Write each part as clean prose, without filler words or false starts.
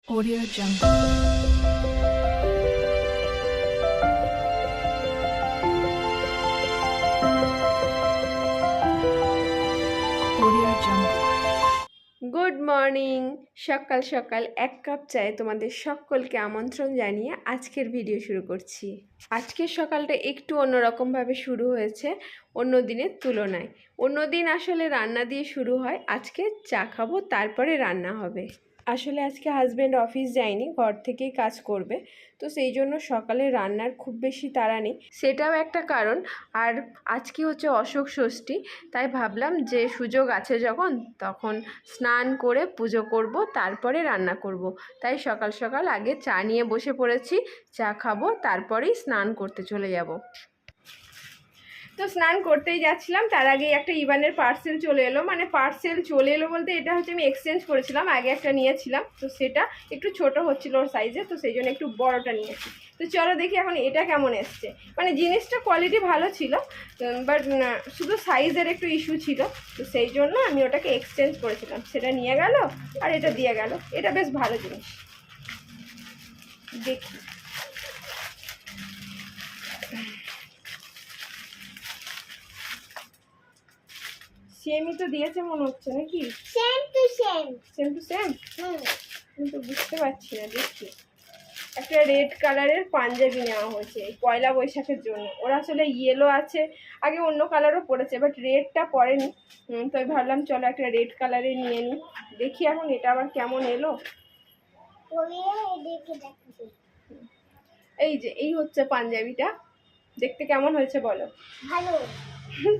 Audio Jungle. Audio Jungle. Good morning. সকাল সকাল এক কাপ চায়ে তোমাদের সকলকে আমন্ত্রণ জানিয়ে আজকের ভিডিও শুরু করছি। আজকের সকালটা একটু অন্যরকমভাবে শুরু হয়েছে অন্য দিনের তুলনায়। অন্য দিন আসলে রান্না দিয়ে শুরু হয়, আজকে চা খাবো তারপরে রান্না হবে। আসলে আজকে হাজব্যান্ড অফিস যায়নি, ঘর থেকেই কাজ করবে, তো সেই জন্য সকালে রান্নার খুব বেশি তাড়া নেই, সেটাও একটা কারণ। আর আজকে হচ্ছে অশোক ষষ্ঠী, তাই ভাবলাম যে সুযোগ আছে যখন তখন স্নান করে পুজো করব, তারপরে রান্না করব। তাই সকাল সকাল আগে চা নিয়ে বসে পড়েছি, চা খাবো তারপরেই স্নান করতে চলে যাব। তো স্নান করতেই যাচ্ছিলাম, তার আগেই একটা ইভানের পার্সেল চলে এলো। মানে পার্সেল চলে এলো বলতে এটা হচ্ছে আমি এক্সচেঞ্জ করেছিলাম, আগে একটা নিয়েছিলাম, তো সেটা একটু ছোট হচ্ছিল ওর সাইজে, তো সেই জন্য একটু বড়টা নিয়েছি। তো চলো দেখি এখন এটা কেমন এসছে। মানে জিনিসটা কোয়ালিটি ভালো ছিল, বাট শুধু সাইজের একটু ইস্যু ছিল, তো সেই জন্য আমি ওটাকে এক্সচেঞ্জ করেছিলাম। সেটা নিয়ে গেল আর এটা দিয়ে গেল। এটা বেশ ভালো জিনিস, দেখি। সেমই তো দিয়েছে মনে হচ্ছে, নাকি? Same to same. Same to same? কিন্তু বুঝতে পারছি না, দেখি। একটা রেড কালারের পাঞ্জাবি নেওয়া হয়েছে এই পয়লা বৈশাখের জন্য। ওরা আসলে ইয়েলো আছে, আগে অন্য কালারও পড়েছে, বাট রেডটা পরেনি। তো আমি ভাবলাম চলো একটা রেড কালারে নিয়ে নিই। দেখি এখন এটা আবার কেমন এলো। এই যে এই হচ্ছে পাঞ্জাবিটা, দেখতে কেমন হয়েছে বলো? ভালো।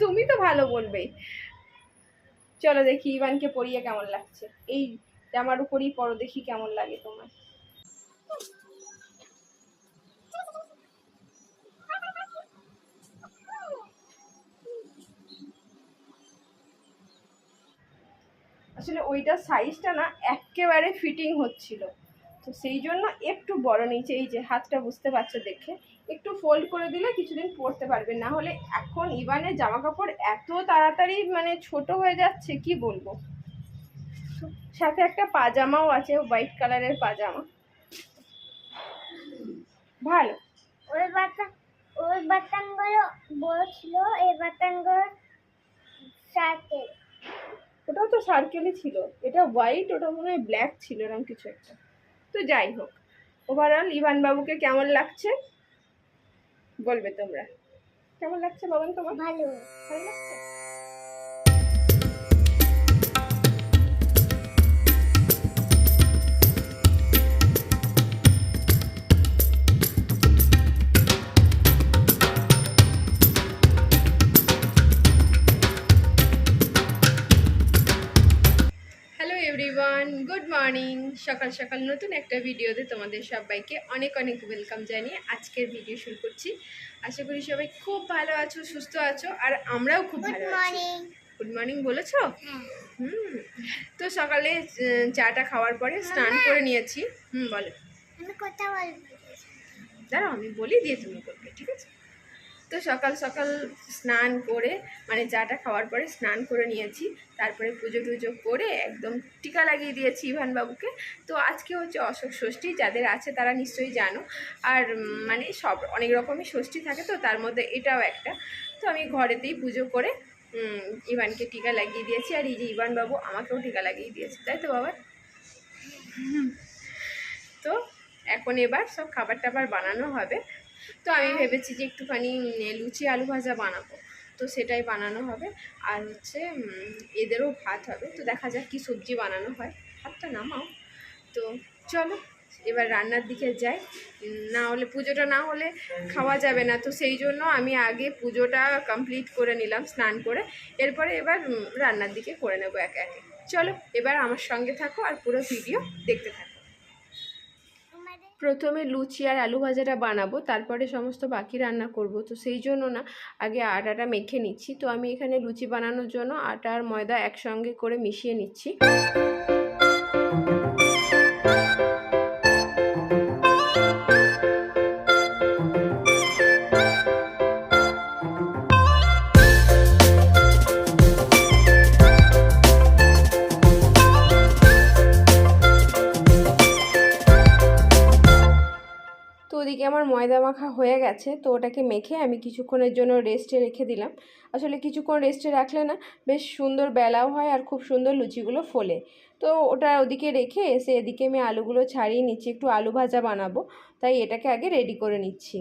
তুমি তো ভালো বলবেই। চলো দেখি ইভানকে পরিয়ে কেমন লাগছে। এই জামার উপরই পরো, দেখি কেমন লাগে তোমার। আসলে ওইটার সাইজটা না একেবারে ফিটিং হচ্ছিল, তো সেই জন্য একটু বড় নিচে। এই যে হাতটা বুঝতে পারছো দেখে, একটু ফোল্ড করে দিলে কিছুদিন পরতে পারবে। না হলে এখন ইভানের জামা কাপড় এত তাড়াতাড়ি মানে ছোট হয়ে যাচ্ছে, কি বলবো। সাথে একটা পাজামাও আছে, হোয়াইট কালারের পাজামা, ভালো। ওই বাটনগুলো বড় ছিল, এই বাটনগুলো সার্কেল। ওটাও তো সার্কেলই ছিল, এটা হোয়াইট, ওটা মনে হয় ব্ল্যাক ছিল, এরকম কিছু একটা। তো যাই হোক, ওভারঅল ইভান বাবুকে কেমন লাগছে বলবে তোমরা। কেমন লাগছে বাবান তোমার? ভালো। ভালো লাগছে? Hello everyone, good morning. সকাল সকাল নতুন একটা ভিডিওতে তোমাদের সবাইকে অনেক অনেক ওয়েলকাম জানিয়ে আজকের ভিডিও শুরু করছি। আশা করি সবাই খুব ভালো আছো, সুস্থ আছো, আর আমরাও খুব গুড ভালো আছি। মর্নিং। গুড মর্নিং বলেছো? হ্যাঁ। তো সকালে চাটা খাওয়ার পরে স্নান করে নিয়েছি। বলো। আমি কথা বলবো। দাঁড়াও আমি বলি, দিয়ে তুমি করবে, ঠিক আছে? তো সকাল সকাল স্নান করে, মানে চাটা খাওয়ার পরে স্নান করে নিয়েছি, তারপরে পুজো টুজো করে একদম টিকা লাগিয়ে দিয়েছি ইভান বাবুকে। তো আজকে হচ্ছে অশোক ষষ্ঠী, যাদের আছে তারা নিশ্চয়ই জানো। আর মানে সব অনেক রকমই ষষ্ঠী থাকে, তো তার মধ্যে এটাও একটা। তো আমি ঘরেতেই পুজো করে ইভানকে টিকা লাগিয়ে দিয়েছি, আর এই যে ইভান বাবু আমাকেও টিকা লাগিয়ে দিয়েছে, তাই তো বাবা? তো এখন এবার সব খাবার টাবার বানানো হবে। তো আমি ভেবেছি যে একটুখানি লুচি আলু ভাজা বানাবো, তো সেটাই বানানো হবে। আর হচ্ছে এদেরও ভাত হবে, তো দেখা যাক কী সবজি বানানো হয়। ভাতটা নামাও। তো চলো এবার রান্নার দিকে যাই, না হলে পুজোটা না হলে খাওয়া যাবে না। তো সেই জন্য আমি আগে পুজোটা কমপ্লিট করে নিলাম স্নান করে, এরপরে এবার রান্নার দিকে করে নেবো একে একে। চলো এবার আমার সঙ্গে থাকো আর পুরো ভিডিও দেখতে থাকো। প্রথমে লুচি আর আলু ভাজাটা বানাবো, তারপরে সমস্ত বাকি রান্না করব। তো সেই জন্য না আগে আটাটা মেখে নিচ্ছি। তো আমি এখানে লুচি বানানোর জন্য আটা আর ময়দা একসঙ্গে করে মিশিয়ে নিচ্ছি। ওদিকে আমার ময়দা মাখা হয়ে গেছে, তো ওটাকে মেখে আমি কিছুক্ষণের জন্য রেস্টে রেখে দিলাম। আসলে কিছুক্ষণ রেস্টে রাখলে না বেশ সুন্দর বেলাও হয় আর খুব সুন্দর লুচিগুলো ফোলে। তো ওটা ওদিকে রেখে এসে এদিকে আমি আলুগুলো ছাড়িয়ে নিচ্ছি, একটু আলু ভাজা বানাবো, তাই এটাকে আগে রেডি করে নিচ্ছি।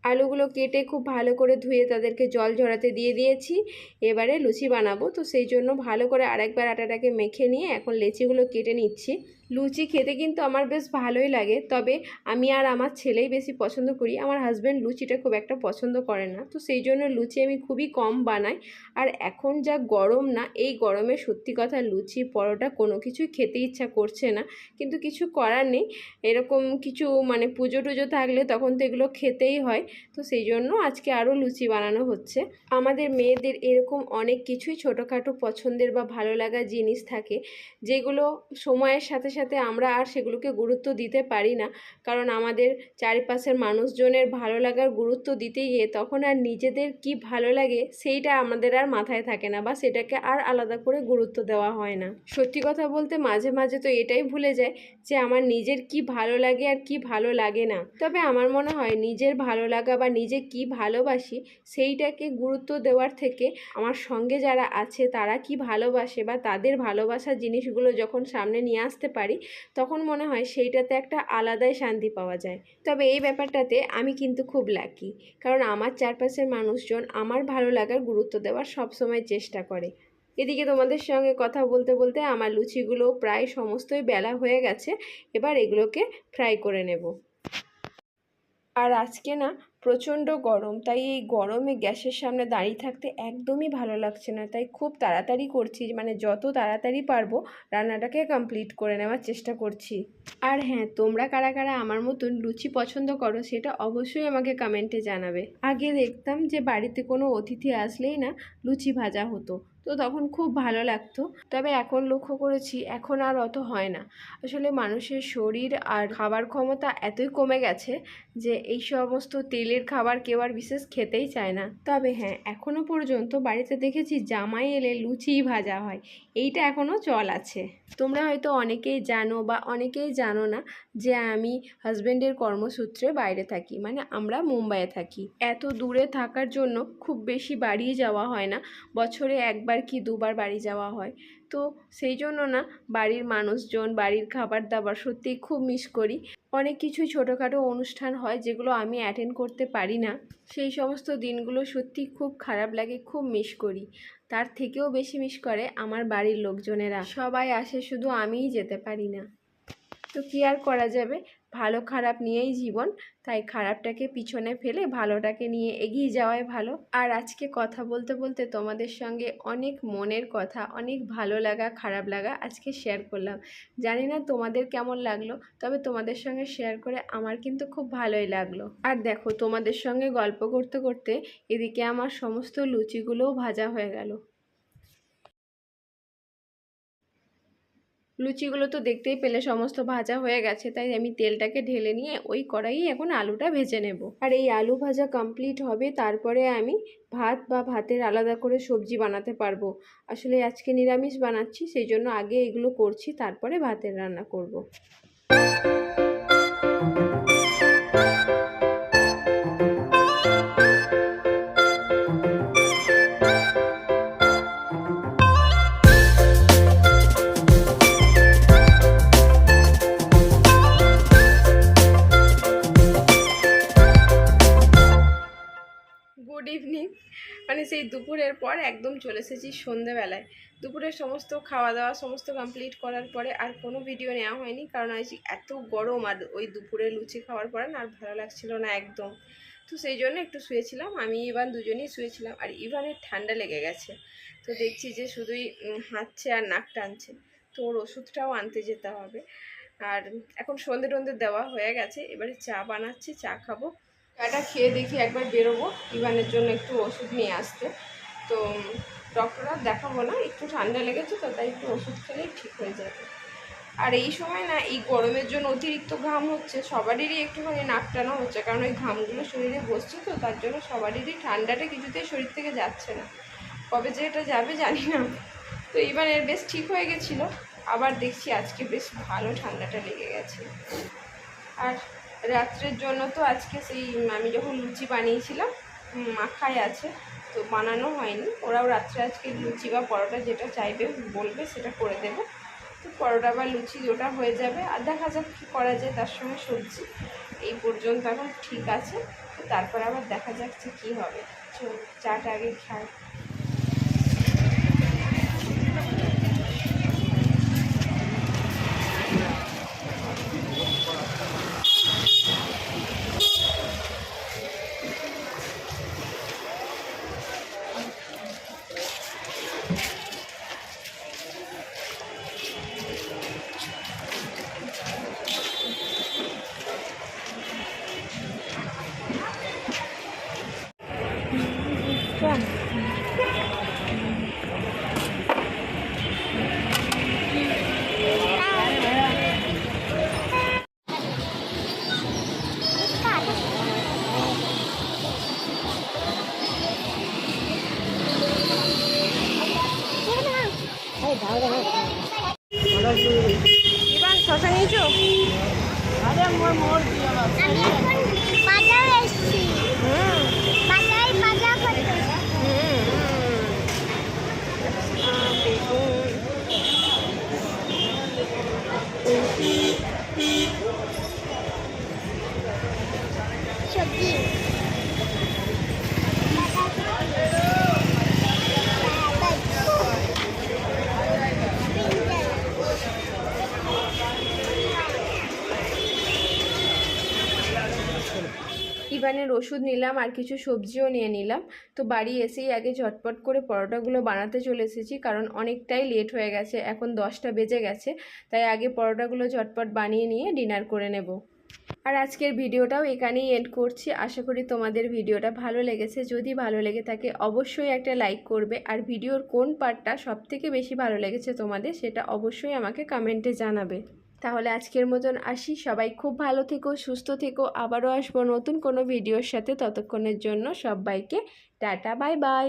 আলুগুলো কেটে খুব ভালো করে ধুয়ে তাদেরকে জল ঝরাতে দিয়ে দিয়েছি। এবারে লুচি বানাবো, তো সেই জন্য ভালো করে আরেকবার আটাটাকে মেখে নিয়ে এখন লেচিগুলো কেটে নিচ্ছি। লুচি খেতে কিন্তু আমার বেশ ভালোই লাগে, তবে আমি আর আমার ছেলেই বেশি পছন্দ করি। আমার হাজব্যান্ড লুচিটা খুব একটা পছন্দ করে না, তো সেই জন্য লুচি আমি খুবই কম বানাই। আর এখন যা গরম না, এই গরমে সত্যি কথা লুচি পরোটা কোনো কিছুই খেতে ইচ্ছা করছে না, কিন্তু কিছু করার নেই। এরকম কিছু মানে পুজো টুজো থাকলে তখন তো এগুলো খেতেই হয়, তো সেই জন্য আজকে আরও লুচি বানানো হচ্ছে। আমাদের মেয়েদের এরকম অনেক কিছুই ছোটোখাটো পছন্দের বা ভালো লাগার জিনিস থাকে, যেগুলো সময়ের সাথে সাথে আমরা আর সেগুলোকে গুরুত্ব দিতে পারি না, কারণ আমাদের চারিপাশের মানুষজনের ভালো লাগার গুরুত্ব দিতে গিয়ে তখন আর নিজেদের কি ভালো লাগে সেইটা আমাদের আর মাথায় থাকে না, বা সেটাকে আর আলাদা করে গুরুত্ব দেওয়া হয় না। সত্যি কথা বলতে মাঝে মাঝে তো এটাই ভুলে যায় যে আমার নিজের কি ভালো লাগে আর কি ভালো লাগে না। তবে আমার মনে হয় নিজের ভালো লাগা বা নিজে কি ভালোবাসি সেইটাকে গুরুত্ব দেওয়ার থেকে আমার সঙ্গে যারা আছে তারা কি ভালোবাসে বা তাদের ভালোবাসার জিনিসগুলো যখন সামনে নিয়ে আসতে পারি, তখন মনে হয় সেইটাতে একটা আলাদাই শান্তি পাওয়া যায়। তবে এই ব্যাপারটাতে আমি কিন্তু খুব লাকি, কারণ আমার চারপাশের মানুষজন আমার ভালো লাগার গুরুত্ব দেওয়ার সবসময় চেষ্টা করে। এদিকে তোমাদের সঙ্গে কথা বলতে বলতে আমার লুচিগুলো প্রায় সমস্তই বেলা হয়ে গেছে, এবার এগুলোকে ফ্রাই করে নেব। আর আজকে না প্রচণ্ড গরম, তাই এই গরমে গ্যাসের সামনে দাঁড়িয়ে থাকতে একদমই ভালো লাগছে না, তাই খুব তাড়াতাড়ি করছি, মানে যত তাড়াতাড়ি পারবো রান্নাটাকে কমপ্লিট করে নেওয়ার চেষ্টা করছি। আর হ্যাঁ, তোমরা কারা কারা আমার মতন লুচি পছন্দ করো সেটা অবশ্যই আমাকে কমেন্টে জানাবে। আগে দেখতাম যে বাড়িতে কোনো অতিথি আসলেই না লুচি ভাজা হতো, তো তখন খুব ভালো লাগতো, তবে এখন লক্ষ্য করেছি এখন আর অত হয় না। আসলে মানুষের শরীর আর খাবার ক্ষমতা এতই কমে গেছে যে এই সমস্ত তেলের খাবার কেউ আর বিশেষ খেতেই চায় না। তবে হ্যাঁ, এখনও পর্যন্ত বাড়িতে দেখেছি জামাই এলে লুচিই ভাজা হয়, এইটা এখনও চল আছে। তোমরা হয়তো অনেকেই জানো বা অনেকেই জানো না যে আমি হাজব্যান্ডের কর্মসূত্রে বাইরে থাকি, মানে আমরা মুম্বাইয়ে থাকি। এত দূরে থাকার জন্য খুব বেশি বাড়ি যাওয়া হয় না, বছরে একবার কি দুবার বাড়ি যাওয়া হয়। তো সেই জন্য না বাড়ির মানুষজন, বাড়ির খাবার দাবার সত্যিই খুব মিস করি। অনেক কিছুই ছোটোখাটো অনুষ্ঠান হয় যেগুলো আমি অ্যাটেন্ড করতে পারি না, সেই সমস্ত দিনগুলো সত্যি খুব খারাপ লাগে, খুব মিস করি। তার থেকেও বেশি মিস করে আমার বাড়ির লোকজনেরা, সবাই আসে শুধু আমিই যেতে পারি না। তো কী আর করা যাবে, ভালো খারাপ নিয়েই জীবন, তাই খারাপটাকে পিছনে ফেলে ভালোটাকে নিয়ে এগিয়ে যাওয়াই ভালো। আর আজকে কথা বলতে বলতে তোমাদের সঙ্গে অনেক মনের কথা, অনেক ভালো লাগা খারাপ লাগা আজকে শেয়ার করলাম। জানি না তোমাদের কেমন লাগলো, তবে তোমাদের সঙ্গে শেয়ার করে আমার কিন্তু খুব ভালোই লাগলো। আর দেখো, তোমাদের সঙ্গে গল্প করতে করতে এদিকে আমার সমস্ত লুচিগুলোও ভাজা হয়ে গেল। লুচিগুলো তো দেখতেই পেলে সমস্ত ভাজা হয়ে গেছে, তাই আমি তেলটাকে ঢেলে নিয়ে ওই কড়াইয়ে এখন আলুটা ভেজে নেব। আর এই আলু ভাজা কমপ্লিট হবে, তারপরে আমি ভাত বা ভাতের আলাদা করে সবজি বানাতে পারবো। আসলে আজকে নিরামিষ বানাচ্ছি, সেই জন্য আগে এগুলো করছি, তারপরে ভাতের রান্না করব। Good evening. মানে সেই দুপুরের পর একদম চলে এসেছি সন্ধেবেলায়। দুপুরের সমস্ত খাওয়া দাওয়া সমস্ত কমপ্লিট করার পরে আর কোনো ভিডিও নেওয়া হয়নি, কারণ আজ এত গরম আর ওই দুপুরে লুচি খাওয়ার পরে না আর ভালো লাগছিল না একদম। তো সেই জন্য একটু শুয়েছিলাম, আমি ইভান দুজনেই শুয়েছিলাম। আর ইভানের ঠান্ডা লেগে গেছে, তো দেখছি যে শুধুই হাঁচছে আর নাক টানছে, তো ওর ওষুধটাও আনতে যেতে হবে। আর এখন সন্ধে টন্ধে দেওয়া হয়ে গেছে, এবারে চা বানাচ্ছি, চা খাবো। চাটা খেয়ে দেখি একবার বেরোবো ইভানের জন্য একটু ওষুধ নিয়ে আসতে। তো ডক্টর আর দেখাবো না, একটু ঠান্ডা লেগেছে তো তাই একটু ওষুধ খেলেই ঠিক হয়ে যাবে। আর এই সময় না এই গরমের জন্য অতিরিক্ত ঘাম হচ্ছে, সবারই একটুখানি নাক টানা হচ্ছে, কারণ ওই ঘামগুলো শরীরে বসছে তো তার জন্য সবারই ঠান্ডাটা কিছুতেই শরীর থেকে যাচ্ছে না। কবে যে এটা যাবে জানি না। তো ইভানের বেশ ঠিক হয়ে গেছিলো, আবার দেখছি আজকে বেশ ভালো ঠান্ডাটা লেগে গেছে। আর রাত্রের জন্য তো আজকে সেই আমি যখন লুচি বানিয়েছিলাম মাখাই আছে, তো বানানো হয়নি। ওরাও রাত্রে আজকে লুচি বা পরোটা যেটা চাইবে বলবে সেটা করে দেবো। তো পরোটা বা লুচি ওটা হয়ে যাবে, আর দেখা যাক কী করা যায় তার সঙ্গে সবজি। এই পর্যন্ত এখন ঠিক আছে, তো তারপর আবার দেখা যাচ্ছে কী হবে। চল চাটা আগে খাই। ইভান শশা নিয়েছো? আমি এখন বাজারে এসেছি। বাজারে বাজার করতে। সবজি ইভানের ওষুধ নিলাম আর কিছু সবজিও নিয়ে নিলাম। তো বাড়ি এসেই আগে ঝটপট করে পরোটাগুলো বানাতে চলে এসেছি, কারণ অনেকটাই লেট হয়ে গেছে, এখন 10টা বেজে গেছে। তাই আগে পরোটাগুলো ঝটপট বানিয়ে নিয়ে ডিনার করে নেব। আর আজকের ভিডিওটাও এখানেই এন্ড করছি। আশা করি তোমাদের ভিডিওটা ভালো লেগেছে। যদি ভালো লেগে থাকে অবশ্যই একটা লাইক করবে, আর ভিডিওর কোন পার্টটা সবথেকে বেশি ভালো লেগেছে তোমাদের সেটা অবশ্যই আমাকে কমেন্টে জানাবে। তাহলে আজকের মতন আসি, সবাই খুব ভালো থেকো, সুস্থ থেকো। আবারও আসবো নতুন কোনো ভিডিওর সাথে, ততক্ষণের জন্য সবাইকে টাটা, বাই বাই।